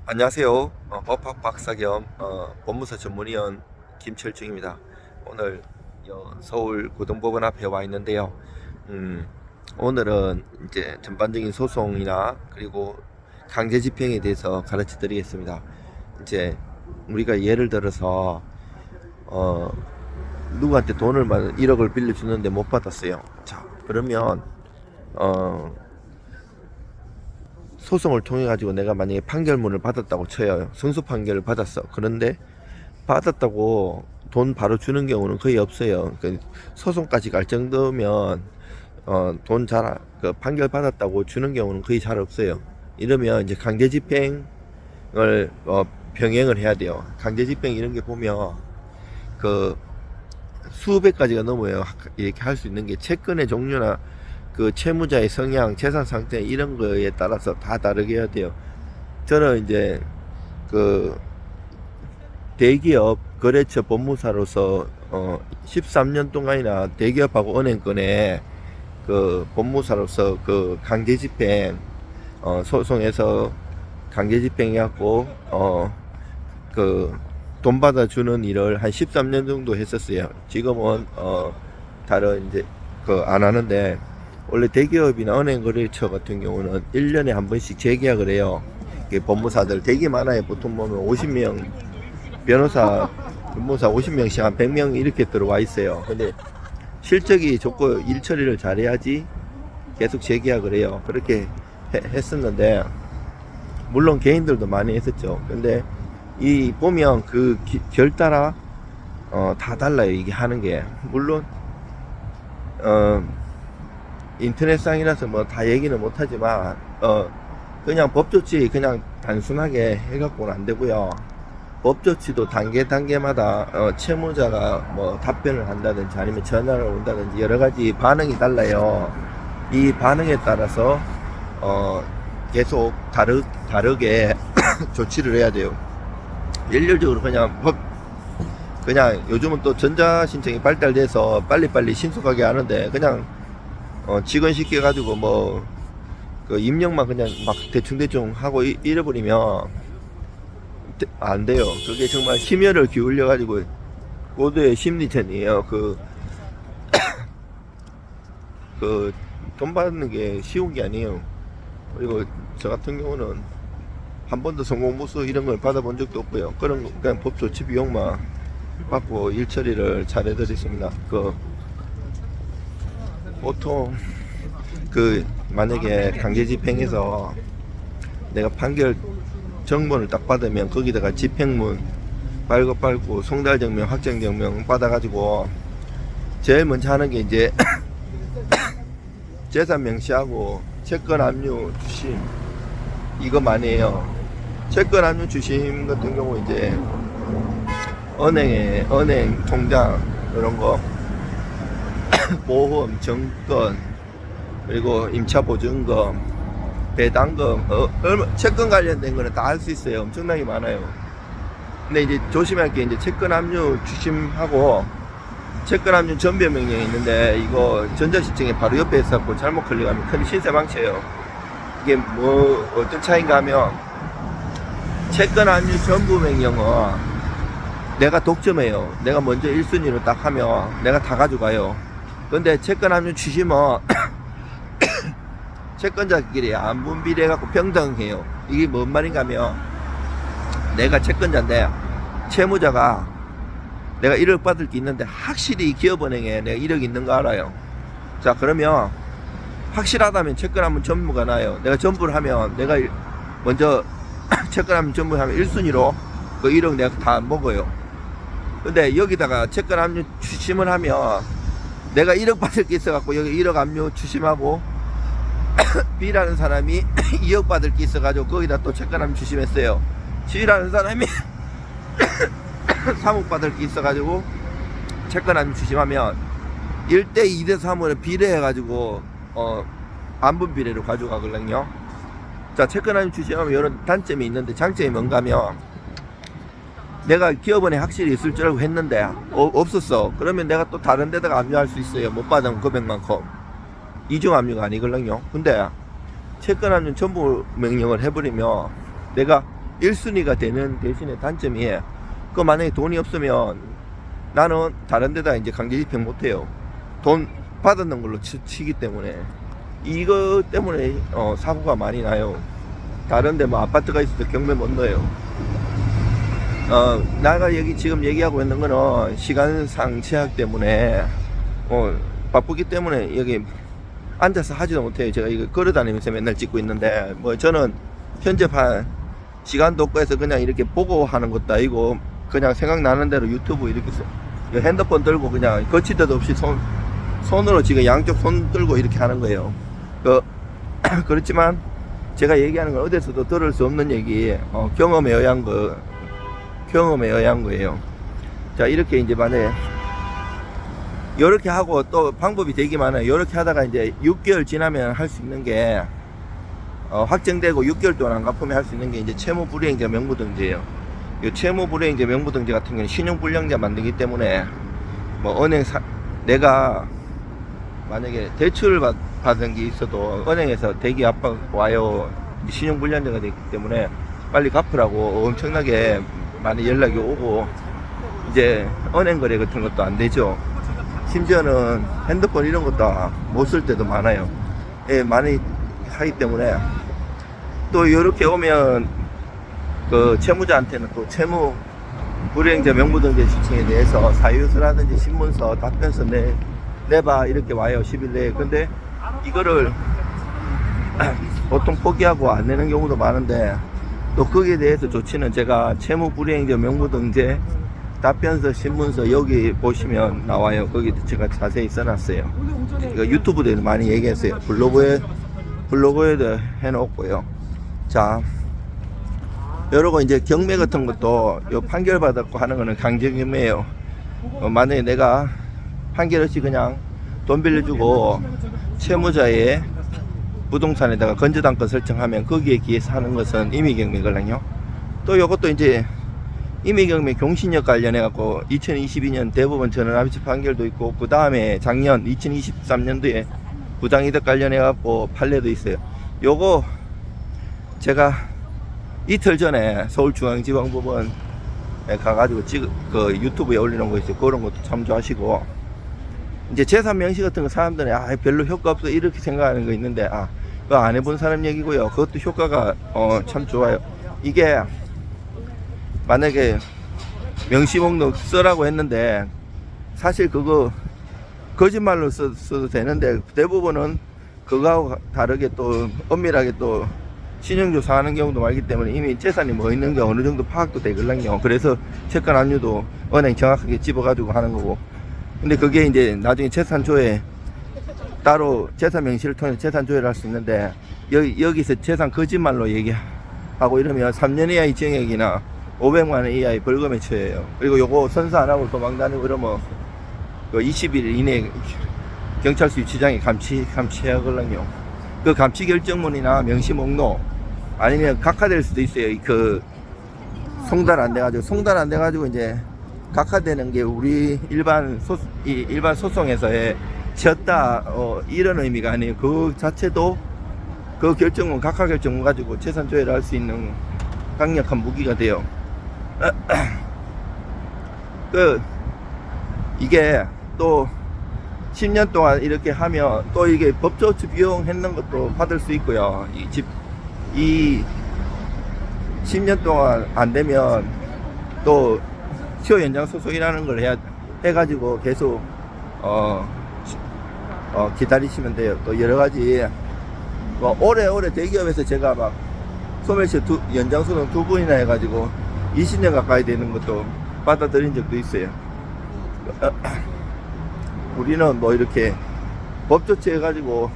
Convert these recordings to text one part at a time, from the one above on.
안녕하세요. 법학 박사 겸 법무사 전문위원 김철중입니다. 오늘 서울 고등법원 앞에 와 있는데요. 오늘은 이제 전반적인 소송이나 그리고 강제집행에 대해서 가르쳐 드리겠습니다. 이제 우리가 예를 들어서 누구한테 돈을 1억을 빌려주는데 못 받았어요. 자, 그러면 소송을 통해 가지고 내가 만약에 판결문을 받았다고 쳐요. 승소 판결을 받았어. 그런데 받았다고 돈 바로 주는 경우는 거의 없어요. 소송까지 갈 정도면 돈 잘 판결 받았다고 주는 경우는 거의 잘 없어요. 이러면 이제 강제집행을 병행을 해야 돼요. 강제집행 이런 게 보면 그 수백 가지가 넘어요. 이렇게 할 수 있는 게 채권의 종류나 그 채무자의 성향, 재산 상태 이런 거에 따라서 다 다르게 해야 돼요. 저는 이제 그 대기업 거래처 법무사로서 13년 동안이나 대기업하고 은행권에 그 법무사로서 그 강제집행 소송에서 강제집행해갖고 그 돈 받아주는 일을 한 13년 정도 했었어요. 지금은 다른 이제 그 안 하는데, 원래 대기업이나 은행 거래처 같은 경우는 1년에 한 번씩 재계약을 해요. 법무사들 되게 많아요. 보통 보면 50명 변호사 50명씩 한 100명 이렇게 들어와 있어요. 근데 실적이 좋고 일 처리를 잘해야지 계속 재계약을 해요. 그렇게 했었는데, 물론 개인들도 많이 했었죠. 근데 이 보면 그 결 따라 다 달라요. 이게 하는 게 물론 인터넷상이라서 뭐 다 얘기는 못하지만 그냥 법조치 그냥 단순하게 해갖고는 안 되고요. 법조치도 단계마다 채무자가 뭐 답변을 한다든지 아니면 전화를 온다든지 여러 가지 반응이 달라요. 이 반응에 따라서 계속 다르게 조치를 해야 돼요. 일률적으로 그냥 요즘은 또 전자신청이 발달돼서 빨리빨리 신속하게 하는데, 그냥 직원 시켜가지고 뭐 그 입력만 그냥 막 대충 하고 잃어버리면 안 돼요. 그게 정말 심혈을 기울여가지고 고도의 심리전이에요. 그 돈 받는 게 쉬운 게 아니에요. 그리고 저 같은 경우는 한 번도 성공보수 이런 걸 받아본 적도 없고요. 그런 거 그냥 법 조치 비용만 받고 일 처리를 잘 해드렸습니다. 보통 만약에 강제집행해서 내가 판결 정본을 딱 받으면 거기다가 집행문 빨고 송달증명, 확정증명 받아가지고 제일 먼저 하는 게 이제 재산 명시하고 채권 압류 주심 이거 많이 해요. 채권 압류 주심 같은 경우 이제 은행 통장 이런 거 보험, 정권, 그리고 임차보증금, 배당금, 채권 관련된 거는 다 할 수 있어요. 엄청나게 많아요. 근데 이제 조심할 게 이제 채권 압류 주심하고 채권 압류 전배 명령이 있는데, 이거 전자시청에 바로 옆에 있었고 잘못 클릭하면 큰 신세망쳐요. 이게 뭐 어떤 차이인가 하면, 채권 압류 전부 명령은 내가 독점해요. 내가 먼저 1순위로 딱 하면 내가 다 가져가요. 근데 채권 압류 주심은 채권자끼리 안분 비례해갖고 평등해요. 이게 뭔 말인가 하면, 내가 채권자인데 채무자가 내가 1억 받을 게 있는데 확실히 기업은행에 내가 1억 있는 거 알아요. 자, 그러면 확실하다면 채권하면 전부가 나요. 내가 전부를 하면 내가 먼저 채권하면 전부 하면 1순위로 그 1억 내가 다 먹어요. 근데 여기다가 채권 압류 추심을 하면 내가 1억 받을 게 있어갖고 여기 1억 압류 추심하고 B라는 사람이 2억 받을 게 있어가지고 거기다 또 채권 압류 추심했어요. C라는 사람이 3억 받을 게 있어가지고 채권 압류 추심하면 1대 2대 3으로 비례해가지고 안분 비례로 가져가거든요. 자, 채권 압류 추심하면 이런 단점이 있는데, 장점이 뭔가 하면, 내가 기업원에 확실히 있을 줄 알고 했는데 없었어. 그러면 내가 또 다른 데다가 압류할 수 있어요. 못 받은 금액만큼. 이중 압류가 아니거든요. 근데 채권 압류 전부 명령을 해버리면 내가 1순위가 되는 대신에 단점이, 그 만약에 돈이 없으면 나는 다른 데다 이제 강제 집행 못해요. 돈 받았는 걸로 치기 때문에. 이거 때문에 사고가 많이 나요. 다른데 뭐 아파트가 있어도 경매 못 넣어요. 내가 지금 얘기하고 있는 거는 시간상 제약 때문에 바쁘기 때문에 여기 앉아서 하지도 못해요. 제가 이거 걸어다니면서 맨날 찍고 있는데, 뭐 저는 편집한 시간도 없고 해서 그냥 이렇게 보고 하는 것도 아니고, 그냥 생각나는 대로 유튜브 이렇게 핸드폰 들고 그냥 거치대도 없이 손으로 지금 양쪽 손 들고 이렇게 하는 거예요. 그렇지만 제가 얘기하는 건 어디서도 들을 수 없는 얘기, 경험에 의한 거예요. 자, 이렇게 이제 만약에 이렇게 하고 또 방법이 되게 많아요. 이렇게 하다가 이제 6개월 지나면 할 수 있는 게, 확정되고 6개월 동안 안 갚으면 할 수 있는 게 이제 채무불이행자 명부등재예요. 이 채무불이행자 명부등재 같은 경우는 신용불량자 만들기 때문에, 뭐 내가 만약에 대출을 받은 게 있어도 은행에서 대기 압박 와요. 신용불량자가 됐기 때문에 빨리 갚으라고 엄청나게 많이 연락이 오고, 이제 은행 거래 같은 것도 안 되죠. 심지어는 핸드폰 이런 것도 못 쓸 때도 많아요. 예, 많이 하기 때문에. 또 이렇게 오면 그 채무자한테는 또 채무 불이행자 명부등재 신청에 대해서 사유서라든지 신문서, 답변서 내봐 이렇게 와요, 10일 내에. 근데 이거를 보통 포기하고 안 내는 경우도 많은데, 또 거기에 대해서 조치는 제가 채무 불이행자 명부등재 답변서, 신문서 여기 보시면 나와요. 거기 제가 자세히 써놨어요. 이거 유튜브에도 많이 얘기했어요. 블로그에도 해놓고요. 자, 여러분 이제 경매 같은 것도 요 판결 받았고 하는 거는 강제 경매예요. 만약에 내가 판결 없이 그냥 돈 빌려주고 채무자의 부동산에다가 건저당권 설정하면 거기에 기해서 하는 것은 임의경매거든요. 또 요것도 이제 임의경매 경신력 관련해 갖고 2022년 대법원 전원합의체 판결도 있고, 그 다음에 작년 2023년도에 부당이득 관련해 갖고 판례도 있어요. 요거 제가 이틀 전에 서울중앙지방법원에 가가지고 그 유튜브에 올리는 거 있어요. 그런 것도 참조하시고, 이제 재산 명시 같은 거 사람들이 별로 효과 없어 이렇게 생각하는 거 있는데, 그거 안 해본 사람 얘기고요. 그것도 효과가 참 좋아요. 이게 만약에 명시 목록 쓰라고 했는데 사실 그거 거짓말로 써도 되는데, 대부분은 그거하고 다르게 또 엄밀하게 또 신용조사하는 경우도 많기 때문에 이미 재산이 뭐 있는 게 어느 정도 파악도 되거든요. 그래서 채권 압류도 은행 정확하게 집어가지고 하는 거고. 근데 그게 이제 나중에 재산 조회 따로 재산 명시를 통해 재산 조회를 할 수 있는데, 여기서 재산 거짓말로 얘기하고 이러면 3년 이하의 징역이나 500만 원 이하의 벌금에 처해요. 그리고 요거 선서 안 하고 도망 다니고 그러면 그 20일 이내에 경찰서 유치장에 감치하거든요. 그 감치 결정문이나 명시 목록 아니면 각하될 수도 있어요. 그 송달 안 돼가지고 이제 각하되는 게 우리 일반 소송에서의 졌다 이런 의미가 아니에요. 그 자체도 그 결정문, 각하 결정문 가지고 재산 조회를 할 수 있는 강력한 무기가 돼요. 이게 또 10년 동안 이렇게 하면 또 이게 법조치 비용 했는 것도 받을 수 있고요. 이 10년 동안 안 되면 또 시효 연장 소송이라는 걸 해가지고 계속 기다리시면 돼요. 또 여러 가지 오래 대기업에서 제가 막 소멸시효 연장 소송 2번이나 해가지고 20년 가까이 되는 것도 받아들인 적도 있어요. 우리는 뭐 이렇게 법 조치해가지고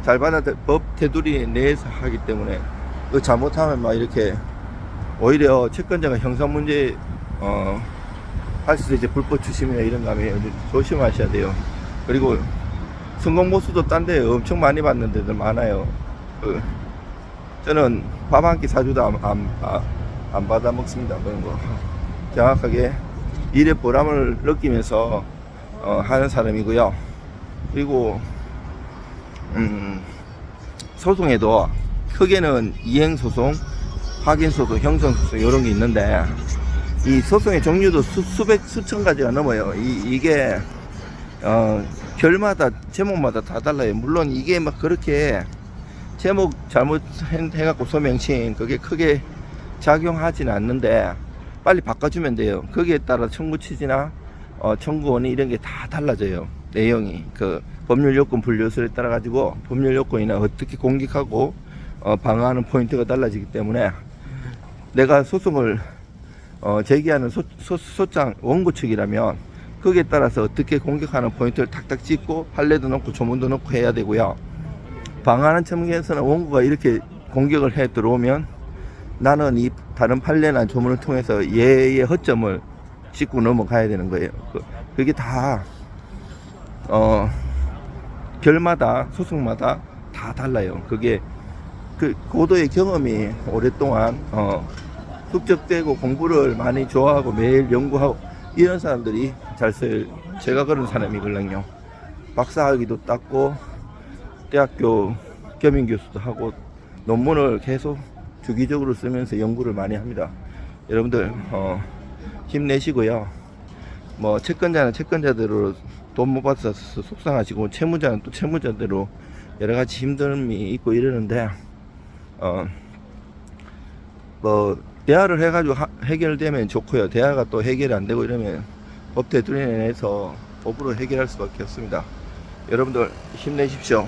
잘 법 테두리 내에서 하기 때문에 그 잘못하면 막 이렇게 오히려 채권자가 형사 문제 할 수도 이제 불법 추심이나 이런 거 하면 조심하셔야 돼요. 그리고 성공 보수도 딴 데 엄청 많이 받는 데들 많아요. 저는 밥 한 끼 사주도 안 받아 먹습니다. 그런 거 정확하게 일의 보람을 느끼면서 하는 사람이고요. 그리고 소송에도 크게는 이행소송, 확인소송, 형성소송 이런 게 있는데 이 소송의 종류도 수백 수천 가지가 넘어요. 이게 결마다 제목마다 다 달라요. 물론 이게 막 그렇게 제목 잘못 해갖고 소명신 그게 크게 작용하지는 않는데 빨리 바꿔주면 돼요. 거기에 따라 청구 취지나 청구원이 이런 게 다 달라져요. 내용이 그 법률 요건 분류술에 따라 가지고 법률 요건이나 어떻게 공격하고 방어하는 포인트가 달라지기 때문에 내가 소송을 제기하는 소장 원고 측이라면 거기에 따라서 어떻게 공격하는 포인트를 탁탁 찍고 판례도 넣고 조문도 넣고 해야 되고요. 방어하는 측면에서는 원고가 이렇게 공격을 해 들어오면 나는 이 다른 판례나 조문을 통해서 얘의 허점을 짚고 넘어가야 되는 거예요. 그게 다 결마다 소송마다 다 달라요. 그게 그 고도의 경험이 오랫동안 흡족되고 공부를 많이 좋아하고 매일 연구하고 이런 사람들이 잘 써요. 제가 그런 사람이거든요. 박사학위도 땄고 대학교 겸임 교수도 하고 논문을 계속 주기적으로 쓰면서 연구를 많이 합니다. 여러분들 힘내시고요. 뭐 채권자는 채권자대로 돈 못 받아서 속상하시고 채무자는 또 채무자대로 여러 가지 힘듦이 있고 이러는데 뭐 대화를 해가지고 해결되면 좋고요. 대화가 또 해결이 안 되고 이러면 법 테두리 내에서 법으로 해결할 수밖에 없습니다. 여러분들 힘내십시오.